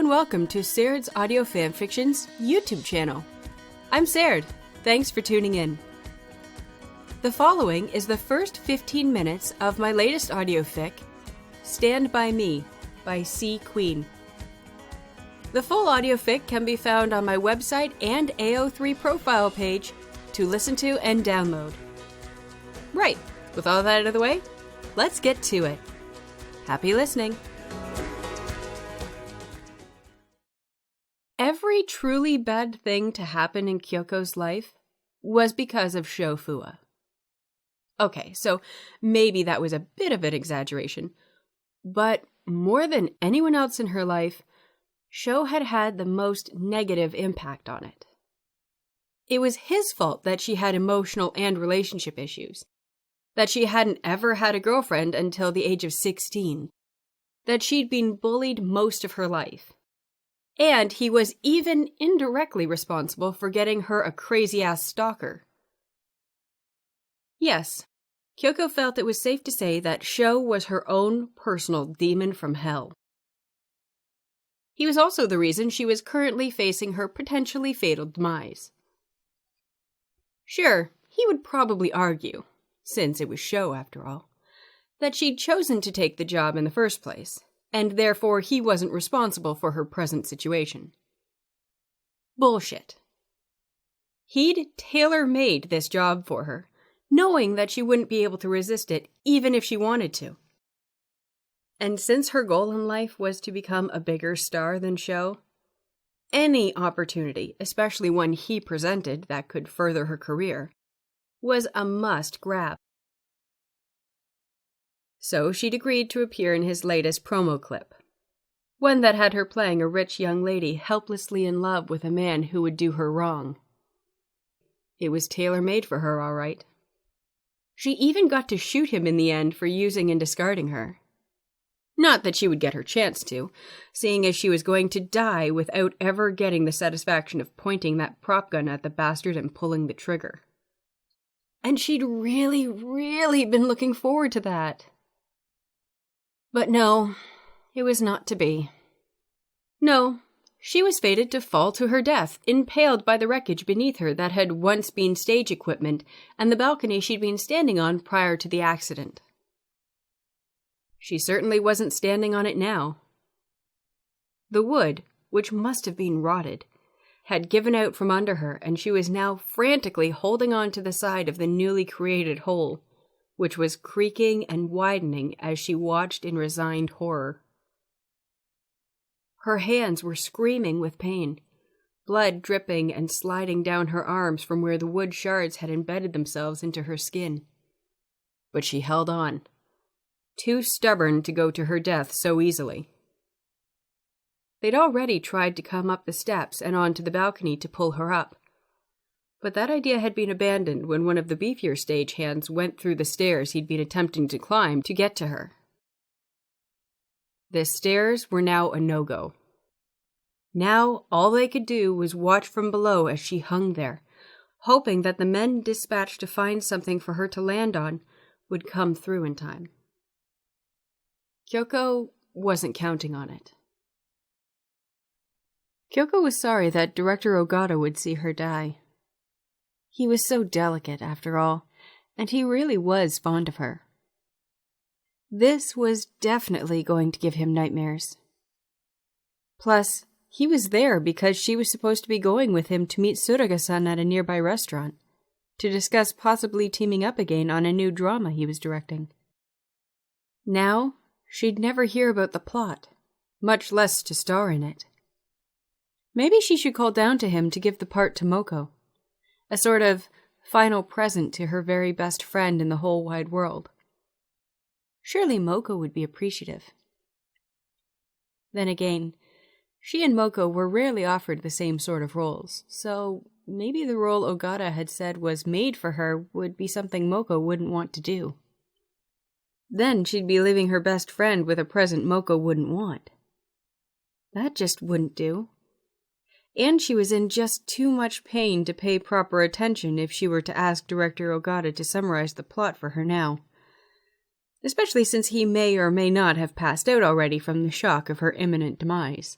welcome to Saird's Audio Fanfiction's YouTube channel. I'm Saird. Thanks for tuning in. The following is the first 15 minutes of my latest audio fic, Stand By Me by C.Queen. The full audio fic can be found on my website and AO3 profile page to listen to and download. Right, with all that out of the way, let's get to it. Happy listening. Every truly bad thing to happen in Kyoko's life was because of Sho Fuwa. Okay, so maybe that was a bit of an exaggeration, but more than anyone else in her life, Sho had had the most negative impact on it. It was his fault that she had emotional and relationship issues, that she hadn't ever had a girlfriend until the age of 16, that she'd been bullied most of her life. And he was even indirectly responsible for getting her a crazy-ass stalker. Yes, Kyoko felt it was safe to say that Sho was her own personal demon from hell. He was also the reason she was currently facing her potentially fatal demise. Sure, he would probably argue, since it was Sho after all, that she'd chosen to take the job in the first place, and therefore he wasn't responsible for her present situation. Bullshit. He'd tailor-made this job for her, knowing that she wouldn't be able to resist it even if she wanted to. And since her goal in life was to become a bigger star than Sho, any opportunity, especially one he presented that could further her career, was a must grab. So she'd agreed to appear in his latest promo clip, one that had her playing a rich young lady helplessly in love with a man who would do her wrong. It was tailor-made for her, all right. She even got to shoot him in the end for using and discarding her. Not that she would get her chance to, seeing as she was going to die without ever getting the satisfaction of pointing that prop gun at the bastard and pulling the trigger. And she'd really been looking forward to that. But no, it was not to be. No, she was fated to fall to her death, impaled by the wreckage beneath her that had once been stage equipment and the balcony she'd been standing on prior to the accident. She certainly wasn't standing on it now. The wood, which must have been rotted, had given out from under her, and she was now frantically holding on to the side of the newly created hole, which was creaking and widening as she watched in resigned horror. Her hands were screaming with pain, blood dripping and sliding down her arms from where the wood shards had embedded themselves into her skin. But she held on, too stubborn to go to her death so easily. They'd already tried to come up the steps and onto the balcony to pull her up, but that idea had been abandoned when one of the beefier stagehands went through the stairs he'd been attempting to climb to get to her. The stairs were now a no-go. Now all they could do was watch from below as she hung there, hoping that the men dispatched to find something for her to land on would come through in time. Kyoko wasn't counting on it. Kyoko was sorry that Director Ogata would see her die. He was so delicate, after all, and he really was fond of her. This was definitely going to give him nightmares. Plus, he was there because she was supposed to be going with him to meet Suraga-san at a nearby restaurant, to discuss possibly teaming up again on a new drama he was directing. Now, she'd never hear about the plot, much less to star in it. Maybe she should call down to him to give the part to Moko, a sort of final present to her very best friend in the whole wide world. Surely Moko would be appreciative. Then again, she and Moko were rarely offered the same sort of roles, so maybe the role Ogata had said was made for her would be something Moko wouldn't want to do. Then she'd be leaving her best friend with a present Moko wouldn't want. That just wouldn't do. And she was in just too much pain to pay proper attention if she were to ask Director Ogata to summarize the plot for her now. Especially since he may or may not have passed out already from the shock of her imminent demise.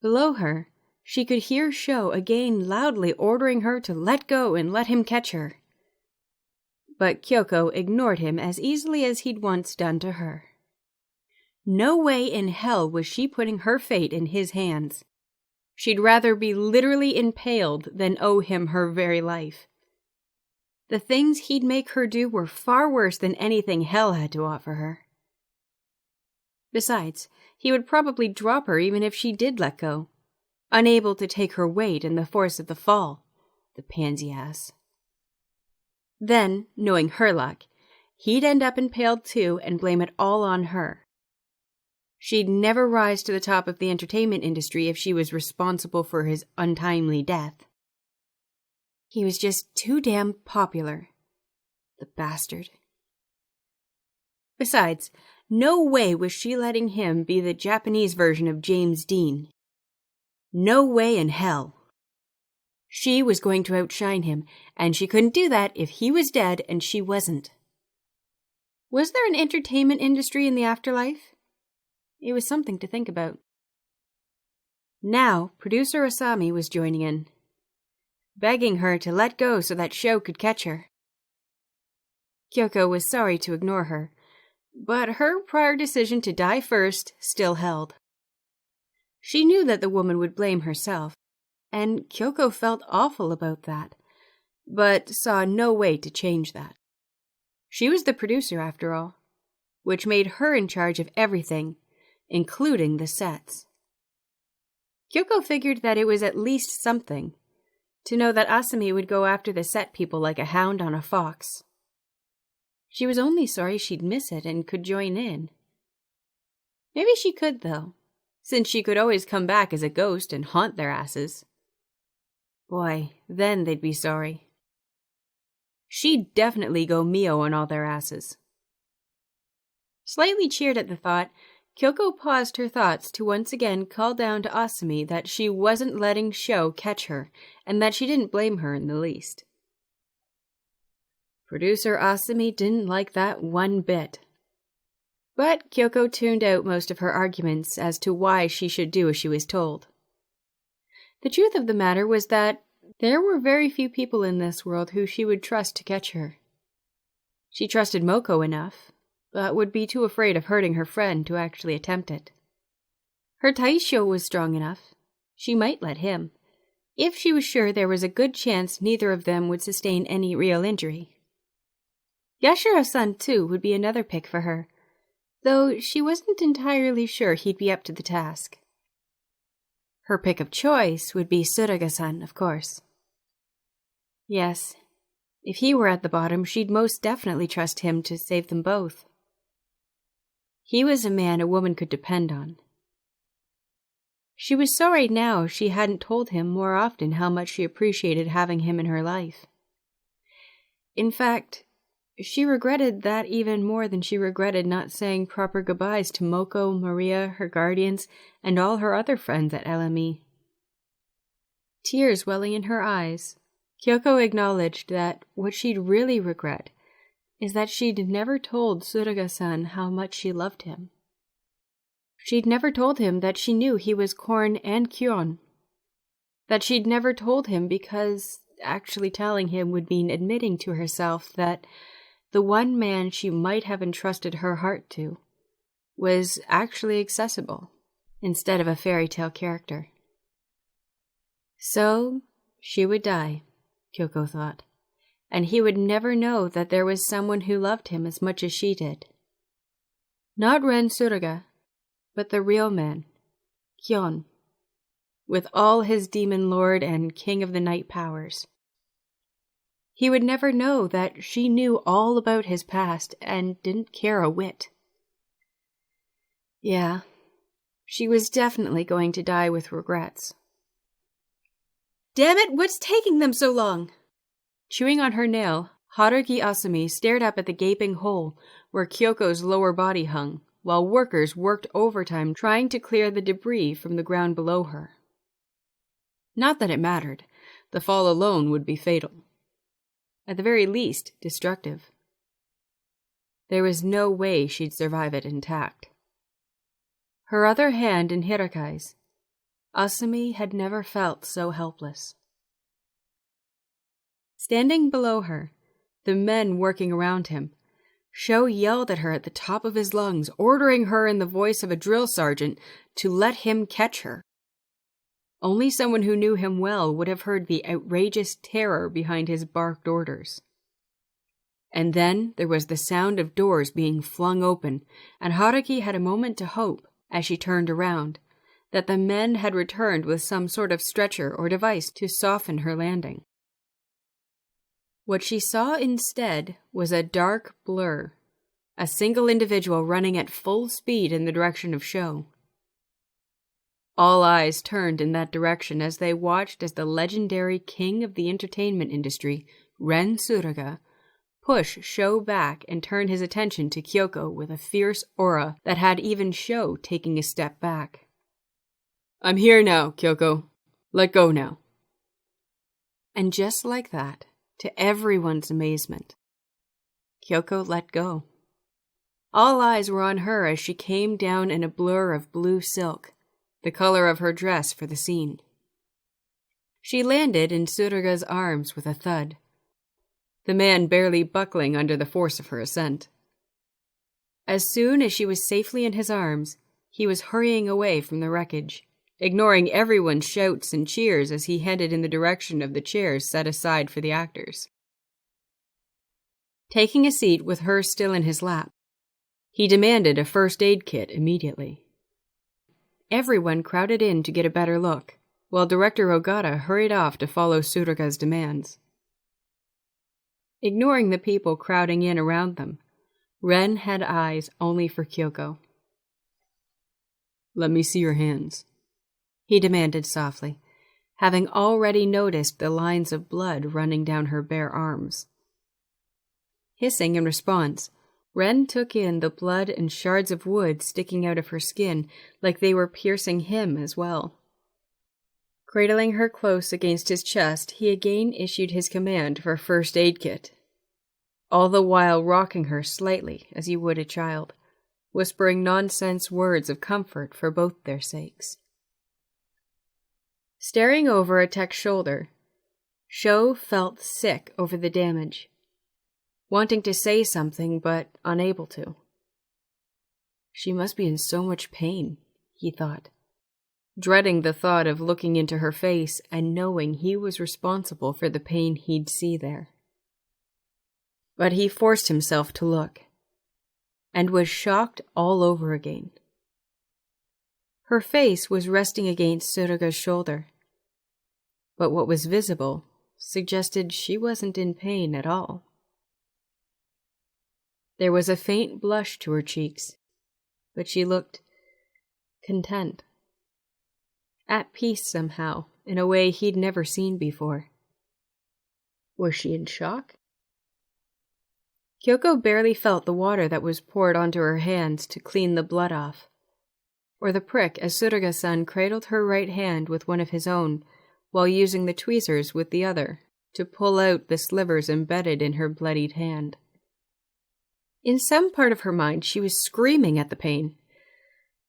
Below her, she could hear Sho again loudly ordering her to let go and let him catch her. But Kyoko ignored him as easily as he'd once done to her. No way in hell was she putting her fate in his hands. She'd rather be literally impaled than owe him her very life. The things he'd make her do were far worse than anything hell had to offer her. Besides, he would probably drop her even if she did let go, unable to take her weight and the force of the fall, the pansy ass. Then, knowing her luck, he'd end up impaled too and blame it all on her. She'd never rise to the top of the entertainment industry if she was responsible for his untimely death. He was just too damn popular. The bastard. Besides, no way was she letting him be the Japanese version of James Dean. No way in hell. She was going to outshine him, and she couldn't do that if he was dead and she wasn't. Was there an entertainment industry in the afterlife? It was something to think about. Now, producer Asami was joining in, begging her to let go so that Sho could catch her. Kyoko was sorry to ignore her, but her prior decision to die first still held. She knew that the woman would blame herself, and Kyoko felt awful about that, but saw no way to change that. She was the producer, after all, which made her in charge of everything, including the sets. Kyoko figured that it was at least something to know that Asami would go after the set people like a hound on a fox. She was only sorry she'd miss it and could join in. Maybe she could, though, since she could always come back as a ghost and haunt their asses. Boy, then they'd be sorry. She'd definitely go Mio on all their asses. Slightly cheered at the thought, Kyoko paused her thoughts to once again call down to Asami that she wasn't letting Sho catch her, and that she didn't blame her in the least. Producer Asami didn't like that one bit. But Kyoko tuned out most of her arguments as to why she should do as she was told. The truth of the matter was that there were very few people in this world who she would trust to catch her. She trusted Moko enough, but would be too afraid of hurting her friend to actually attempt it. Her Taisho was strong enough. She might let him, if she was sure there was a good chance neither of them would sustain any real injury. Yashiro-san, too, would be another pick for her, though she wasn't entirely sure he'd be up to the task. Her pick of choice would be Tsuruga-san, of course. Yes, if he were at the bottom, she'd most definitely trust him to save them both. He was a man a woman could depend on. She was sorry now she hadn't told him more often how much she appreciated having him in her life. In fact, she regretted that even more than she regretted not saying proper goodbyes to Moko, Maria, her guardians, and all her other friends at LME. Tears welling in her eyes, Kyoko acknowledged that what she'd really regret is that she'd never told Tsuruga-san how much she loved him. She'd never told him that she knew he was Korn and Kyon. That she'd never told him because actually telling him would mean admitting to herself that the one man she might have entrusted her heart to was actually accessible, instead of a fairy tale character. So, she would die, Kyoko thought, and he would never know that there was someone who loved him as much as she did. Not Ren Tsuruga, but the real man, Kyon, with all his demon lord and king of the night powers. He would never know that she knew all about his past and didn't care a whit. Yeah, she was definitely going to die with regrets. Damn it, what's taking them so long? Chewing on her nail, Haruki Asami stared up at the gaping hole where Kyoko's lower body hung, while workers worked overtime trying to clear the debris from the ground below her. Not that it mattered. The fall alone would be fatal. At the very least, destructive. There was no way she'd survive it intact. Her other hand in Hirakai's, Asami had never felt so helpless. Standing below her, the men working around him, Sho yelled at her at the top of his lungs, ordering her in the voice of a drill sergeant to let him catch her. Only someone who knew him well would have heard the outrageous terror behind his barked orders. And then there was the sound of doors being flung open, and Haruki had a moment to hope, as she turned around, that the men had returned with some sort of stretcher or device to soften her landing. What she saw instead was a dark blur, a single individual running at full speed in the direction of Sho. All eyes turned in that direction as they watched as the legendary king of the entertainment industry, Ren Tsuruga, push Sho back and turn his attention to Kyoko with a fierce aura that had even Sho taking a step back. "I'm here now, Kyoko. Let go now." And just like that, to everyone's amazement, Kyoko let go. All eyes were on her as she came down in a blur of blue silk, the color of her dress for the scene. She landed in Tsuruga's arms with a thud, the man barely buckling under the force of her ascent. As soon as she was safely in his arms, he was hurrying away from the wreckage, ignoring everyone's shouts and cheers as he headed in the direction of the chairs set aside for the actors. Taking a seat with her still in his lap, he demanded a first aid kit immediately. Everyone crowded in to get a better look, while Director Ogata hurried off to follow Tsuruga's demands. Ignoring the people crowding in around them, Ren had eyes only for Kyoko. "Let me see your hands," he demanded softly, having already noticed the lines of blood running down her bare arms. Hissing in response, Ren took in the blood and shards of wood sticking out of her skin like they were piercing him as well. Cradling her close against his chest, he again issued his command for a first aid kit, all the while rocking her slightly as he would a child, whispering nonsense words of comfort for both their sakes. Staring over a tech's shoulder, Sho felt sick over the damage, wanting to say something but unable to. She must be in so much pain, he thought, dreading the thought of looking into her face and knowing he was responsible for the pain he'd see there. But he forced himself to look, and was shocked all over again. Her face was resting against Tsuruga's shoulder, but what was visible suggested she wasn't in pain at all. There was a faint blush to her cheeks, but she looked content, at peace somehow, in a way he'd never seen before. Was she in shock? Kyoko barely felt the water that was poured onto her hands to clean the blood off, or the prick as Tsuruga-san cradled her right hand with one of his own, while using the tweezers with the other to pull out the slivers embedded in her bloodied hand. In some part of her mind, she was screaming at the pain,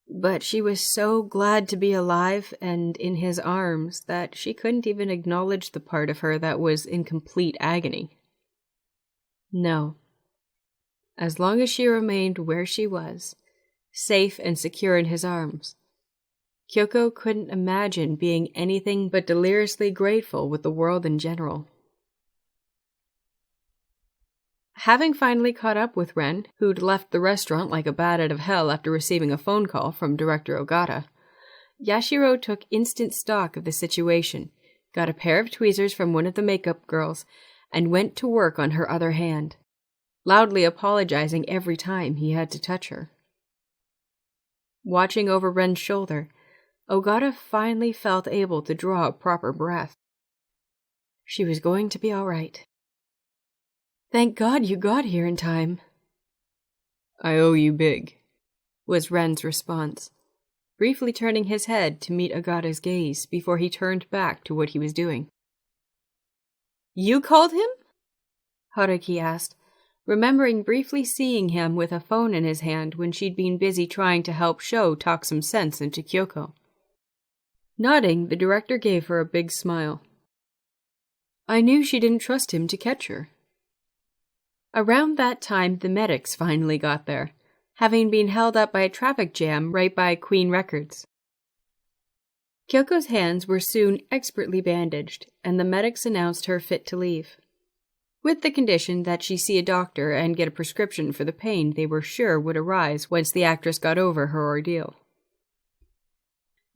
but she was so glad to be alive and in his arms that she couldn't even acknowledge the part of her that was in complete agony. No. As long as she remained where she was, safe and secure in his arms, Kyoko couldn't imagine being anything but deliriously grateful with the world in general. Having finally caught up with Ren, who'd left the restaurant like a bat out of hell after receiving a phone call from Director Ogata, Yashiro took instant stock of the situation, got a pair of tweezers from one of the makeup girls, and went to work on her other hand, loudly apologizing every time he had to touch her. Watching over Ren's shoulder, Ogata finally felt able to draw a proper breath. She was going to be all right. "Thank God you got here in time." "I owe you big," was Ren's response, briefly turning his head to meet Ogata's gaze before he turned back to what he was doing. "You called him?" Haruki asked, remembering briefly seeing him with a phone in his hand when she'd been busy trying to help Sho talk some sense into Kyoko. Nodding, the director gave her a big smile. I knew she didn't trust him to catch her. Around that time, the medics finally got there, having been held up by a traffic jam right by Queen Records. Kyoko's hands were soon expertly bandaged, and the medics announced her fit to leave, with the condition that she see a doctor and get a prescription for the pain they were sure would arise once the actress got over her ordeal.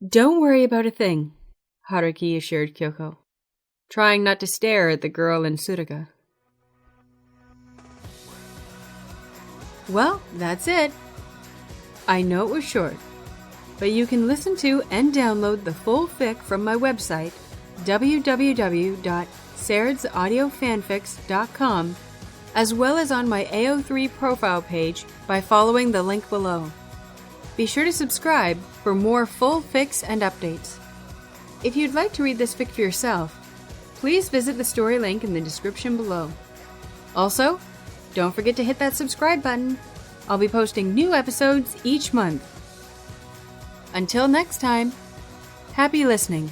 Don't worry about a thing, Haruki assured Kyoko, trying not to stare at the girl in Tsuruga. Well, that's it. I know it was short, but you can listen to and download the full fic from my website, www.sardsaudiofanfics.com, as well as on my AO3 profile page by following the link below. Be sure to subscribe for more full fics and updates. If you'd like to read this fic for yourself, please visit the story link in the description below. Also, don't forget to hit that subscribe button. I'll be posting new episodes each month. Until next time, happy listening.